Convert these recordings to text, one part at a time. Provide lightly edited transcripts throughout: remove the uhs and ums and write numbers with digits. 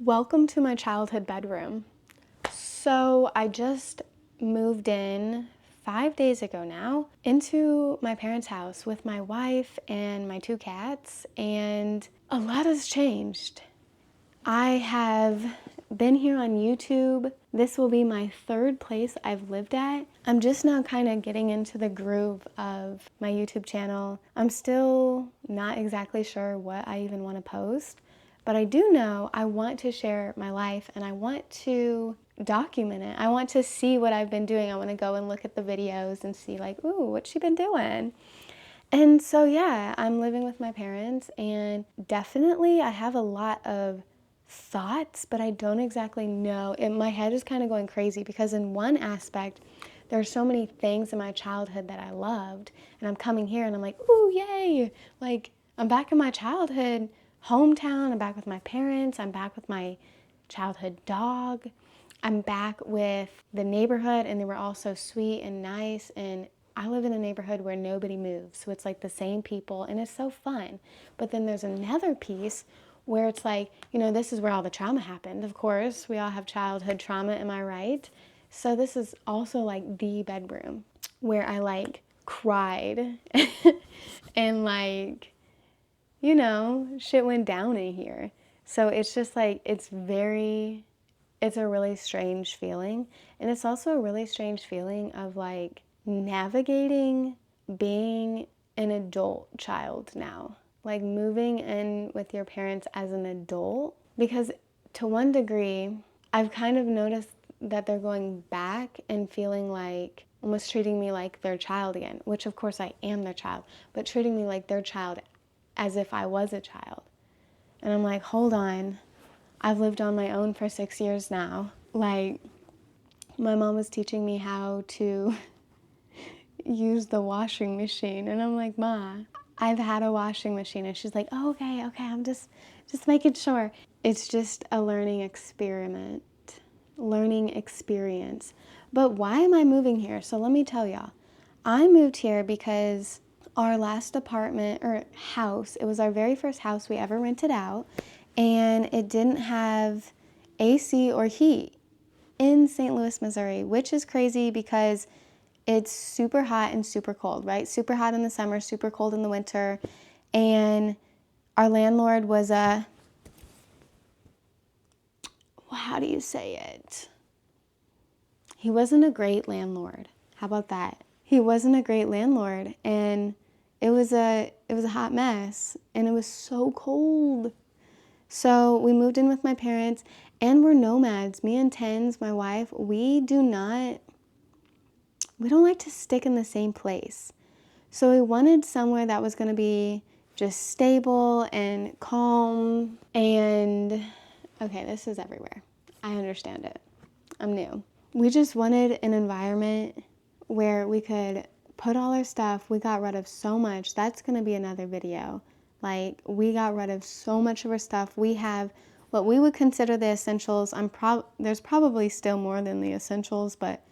Welcome to my childhood bedroom. So I just moved in 5 days ago now into my parents' house with my wife and my two cats, and a lot has changed. I have been here on YouTube. This will be my third place I've lived at. I'm just now kind of getting into the groove of my YouTube channel. I'm still not exactly sure what I even want to post, but I do know I want to share my life and I want to document it. I want to see what I've been doing. I want to go and look at the videos and see like, ooh, what's she been doing? And so yeah, I'm living with my parents and definitely I have a lot of thoughts, but I don't exactly know. My head is kind of going crazy because in one aspect, there are so many things in my childhood that I loved, and I'm coming here and I'm like, ooh, yay! Like, I'm back in my childhood hometown, I'm back with my parents, I'm back with my childhood dog, I'm back with the neighborhood, and they were all so sweet and nice, and I live in a neighborhood where nobody moves, so it's like the same people, and it's so fun. But then there's another piece where it's like, this is where all the trauma happened. Of course, we all have childhood trauma, am I right? So this is also like the bedroom where I like cried and like, shit went down in here. So it's just like, it's a really strange feeling. And it's also a really strange feeling of like navigating being an adult child now, like moving in with your parents as an adult, because to one degree, I've kind of noticed that they're going back and feeling like almost treating me like their child again, which of course I am their child, but treating me like their child as if I was a child. And I'm like, hold on, I've lived on my own for 6 years now. Like, my mom was teaching me how to use the washing machine, and I'm like, Ma, I've had a washing machine. And she's like, oh, okay, I'm just making sure. It's just a learning experience. But why am I moving here? So let me tell y'all. I moved here because our last apartment or house, it was our very first house we ever rented out, and it didn't have AC or heat in St. Louis, Missouri, which is crazy because it's super hot and super cold, right? Super hot in the summer, super cold in the winter. And our landlord was how do you say it? He wasn't a great landlord. How about that? He wasn't a great landlord, and it was a hot mess, and it was so cold. So we moved in with my parents, and we're nomads. Me and Tens, my wife, we don't like to stick in the same place. So we wanted somewhere that was going to be just stable and calm. And okay, this is everywhere. I understand it. I'm new. We just wanted an environment where we could put all our stuff. We got rid of so much. That's going to be another video. Like, we got rid of so much of our stuff. We have what we would consider the essentials. There's probably still more than the essentials, but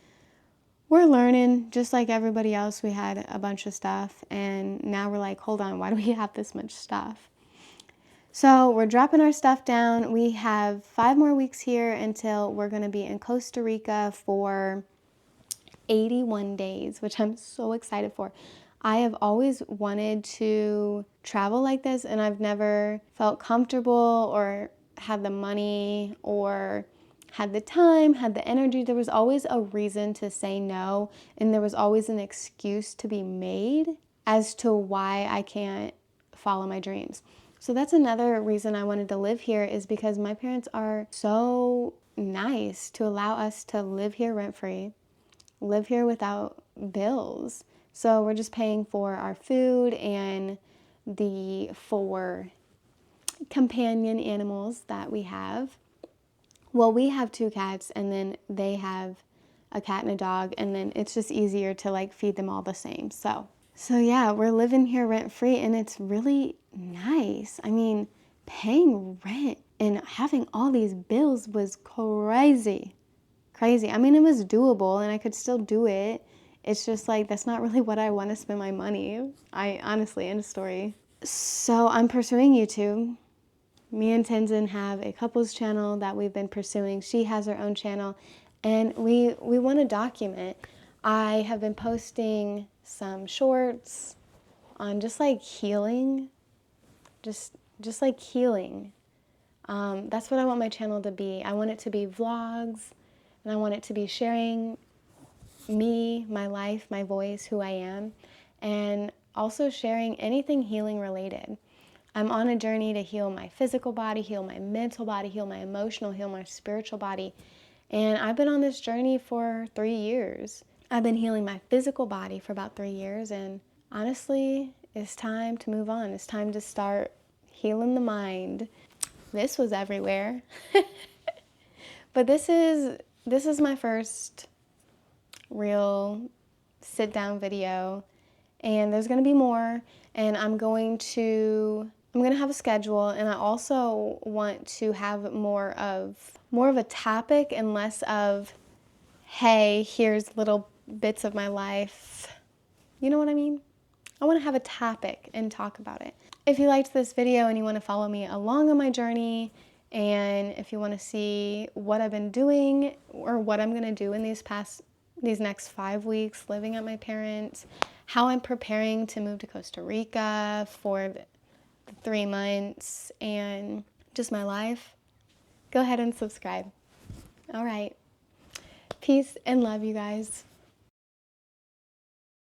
we're learning. Just like everybody else, we had a bunch of stuff, and now we're like, hold on, why do we have this much stuff? So we're dropping our stuff down. We have 5 more weeks here until we're going to be in Costa Rica for 81 days, which I'm so excited for. I have always wanted to travel like this, and I've never felt comfortable or had the money or had the time, had the energy. There was always a reason to say no, and there was always an excuse to be made as to why I can't follow my dreams. So that's another reason I wanted to live here, is because my parents are so nice to allow us to live here rent-free, live here without bills. So we're just paying for our food and the 4 companion animals that we have. Well, we have 2 cats, and then they have a cat and a dog, and then it's just easier to like feed them all the same. So yeah, we're living here rent free, and it's really nice. I mean, paying rent and having all these bills was crazy. I mean, it was doable and I could still do it. It's just like, that's not really what I want to spend my money. I honestly, end of story. So I'm pursuing YouTube. Me and Tenzin have a couples channel that we've been pursuing. She has her own channel, and we want to document. I have been posting some shorts on just like healing, just like healing. That's what I want my channel to be. I want it to be vlogs, and I want it to be sharing me, my life, my voice, who I am, and also sharing anything healing related. I'm on a journey to heal my physical body, heal my mental body, heal my emotional, heal my spiritual body. And I've been on this journey for 3 years. I've been healing my physical body for about 3 years, and honestly, it's time to move on. It's time to start healing the mind. This was everywhere. But this is my first real sit down video, and there's going to be more, and I'm going to have a schedule, and I also want to have more of a topic and less of, hey, here's little bits of my life. You know what I mean? I want to have a topic and talk about it. If you liked this video and you want to follow me along on my journey, and if you want to see what I've been doing or what I'm going to do in these next 5 weeks living at my parents', how I'm preparing to move to Costa Rica for the 3 months, and just my life, go ahead and subscribe. All right. Peace and love, you guys.